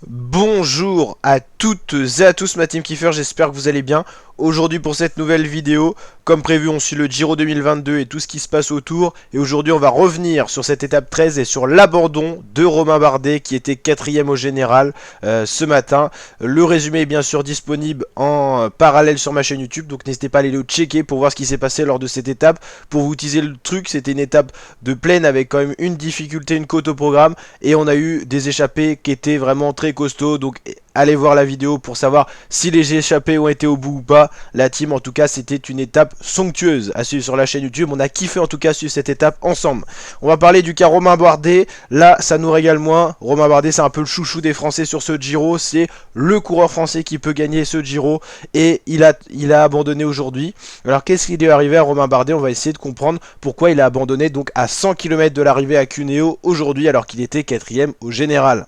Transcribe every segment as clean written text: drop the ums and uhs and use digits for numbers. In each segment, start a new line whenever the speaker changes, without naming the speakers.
Bonjour à toutes et à tous ma team kiffer, j'espère que vous allez bien. Aujourd'hui pour cette nouvelle vidéo, comme prévu on suit le Giro 2022 et tout ce qui se passe autour. Et aujourd'hui on va revenir sur cette étape 13 et sur l'abandon de Romain Bardet qui était 4ème au général ce matin. Le résumé est bien sûr disponible en parallèle sur ma chaîne YouTube, donc n'hésitez pas à aller le checker pour voir ce qui s'est passé lors de cette étape. Pour vous teaser le truc, c'était une étape de plaine avec quand même une difficulté, une côte au programme. Et on a eu des échappées qui étaient vraiment très costauds, donc allez voir la vidéo pour savoir si les échappés ont été au bout ou pas. La team en tout cas c'était une étape somptueuse à suivre sur la chaîne YouTube. On a kiffé en tout cas suivre cette étape ensemble. On va parler du cas Romain Bardet. Là ça nous régale moins. Romain Bardet c'est un peu le chouchou des Français sur ce Giro. C'est le coureur français qui peut gagner ce Giro. Et il a abandonné aujourd'hui. Alors qu'est-ce qui lui est arrivé à Romain Bardet? On va essayer de comprendre pourquoi il a abandonné donc à 100 km de l'arrivée à Cuneo aujourd'hui alors qu'il était 4ème au général.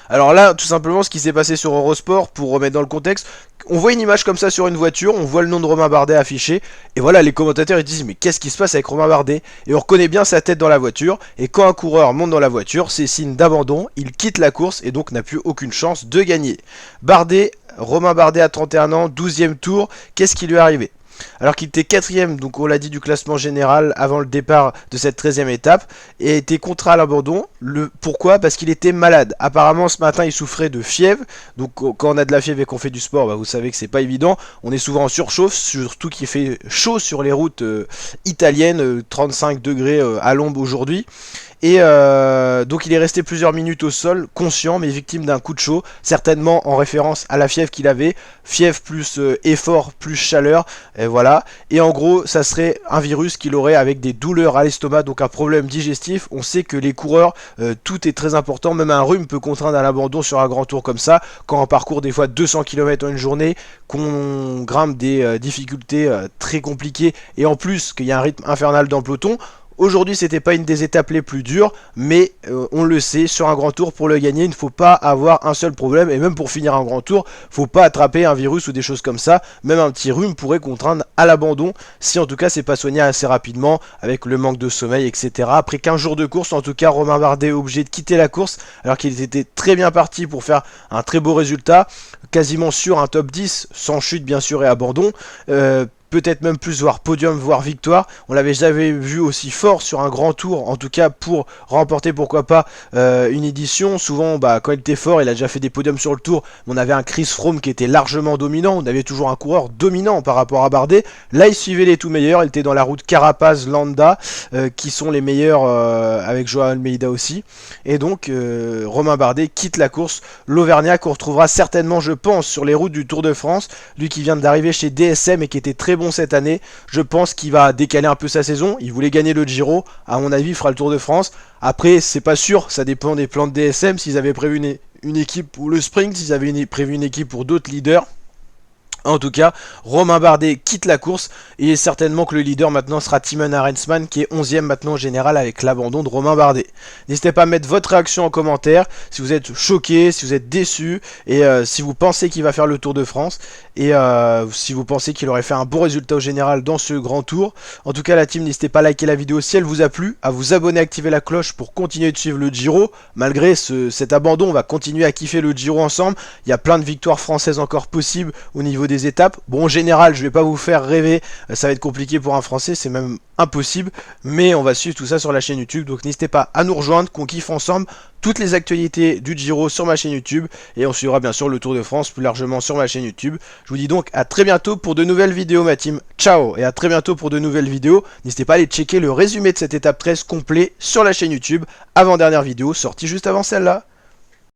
Alors là, tout simplement, ce qui s'est passé sur Eurosport, pour remettre dans le contexte, on voit une image comme ça sur une voiture, on voit le nom de Romain Bardet affiché, et voilà, les commentateurs ils disent mais qu'est-ce qui se passe avec Romain Bardet? Et on reconnaît bien sa tête dans la voiture, et quand un coureur monte dans la voiture, c'est signe d'abandon, il quitte la course et donc n'a plus aucune chance de gagner. Romain Bardet a 31 ans, 12e tour, qu'est-ce qui lui est arrivé? Alors qu'il était 4ème, donc on l'a dit, du classement général avant le départ de cette 13ème étape, et a été contraint à l'abandon. Pourquoi? Parce qu'il était malade. Apparemment ce matin il souffrait de fièvre, donc quand on a de la fièvre et qu'on fait du sport, bah, vous savez que c'est pas évident, on est souvent en surchauffe, surtout qu'il fait chaud sur les routes italiennes, 35 degrés à l'ombre aujourd'hui. Et donc il est resté plusieurs minutes au sol, conscient mais victime d'un coup de chaud, certainement en référence à la fièvre qu'il avait, fièvre plus effort plus chaleur, et voilà. Et en gros ça serait un virus qu'il aurait avec des douleurs à l'estomac, donc un problème digestif. On sait que les coureurs, tout est très important, même un rhume peut contraindre à l'abandon sur un grand tour comme ça, quand on parcourt des fois 200 km en une journée, qu'on grimpe des difficultés très compliquées, et en plus qu'il y a un rythme infernal dans le peloton. Aujourd'hui c'était pas une des étapes les plus dures, mais on le sait, sur un grand tour pour le gagner il ne faut pas avoir un seul problème, et même pour finir un grand tour faut pas attraper un virus ou des choses comme ça. Même un petit rhume pourrait contraindre à l'abandon, si en tout cas c'est pas soigné assez rapidement avec le manque de sommeil etc. Après 15 jours de course, en tout cas Romain Bardet est obligé de quitter la course alors qu'il était très bien parti pour faire un très beau résultat, quasiment sur un top 10, sans chute bien sûr et abandon. Peut-être même plus, voire podium, voire victoire. On l'avait jamais vu aussi fort sur un grand tour, en tout cas pour remporter pourquoi pas une édition. Souvent quand il était fort, il a déjà fait des podiums sur le tour, mais on avait un Chris Froome qui était largement dominant, on avait toujours un coureur dominant par rapport à Bardet. Là il suivait les tout meilleurs, il était dans la route Carapaz, Landa, qui sont les meilleurs avec Joao Almeida aussi. Et donc Romain Bardet quitte la course, l'Auvergnat qu'on retrouvera certainement je pense sur les routes du Tour de France, lui qui vient d'arriver chez DSM et qui était très bon cette année. Je pense qu'il va décaler un peu sa saison, il voulait gagner le Giro, à mon avis il fera le Tour de France. Après c'est pas sûr, ça dépend des plans de DSM, s'ils avaient prévu une équipe pour le sprint, s'ils avaient prévu une équipe pour d'autres leaders. En tout cas, Romain Bardet quitte la course et certainement que le leader maintenant sera Thymen Arensman qui est 11ème maintenant au général avec l'abandon de Romain Bardet. N'hésitez pas à mettre votre réaction en commentaire, si vous êtes choqué, si vous êtes déçu et si vous pensez qu'il va faire le Tour de France et si vous pensez qu'il aurait fait un bon résultat au général dans ce grand tour. En tout cas la team, n'hésitez pas à liker la vidéo si elle vous a plu, à vous abonner, activer la cloche pour continuer de suivre le Giro. Malgré cet abandon, on va continuer à kiffer le Giro ensemble, il y a plein de victoires françaises encore possibles au niveau des étapes. Bon en général je vais pas vous faire rêver, ça va être compliqué pour un français, c'est même impossible, mais on va suivre tout ça sur la chaîne YouTube, donc n'hésitez pas à nous rejoindre, qu'on kiffe ensemble toutes les actualités du Giro sur ma chaîne YouTube, et on suivra bien sûr le Tour de France plus largement sur ma chaîne YouTube. Je vous dis donc à très bientôt pour de nouvelles vidéos ma team, ciao, et à très bientôt pour de nouvelles vidéos. N'hésitez pas à aller checker le résumé de cette étape 13 complet sur la chaîne YouTube, avant-dernière vidéo sortie juste avant celle-là.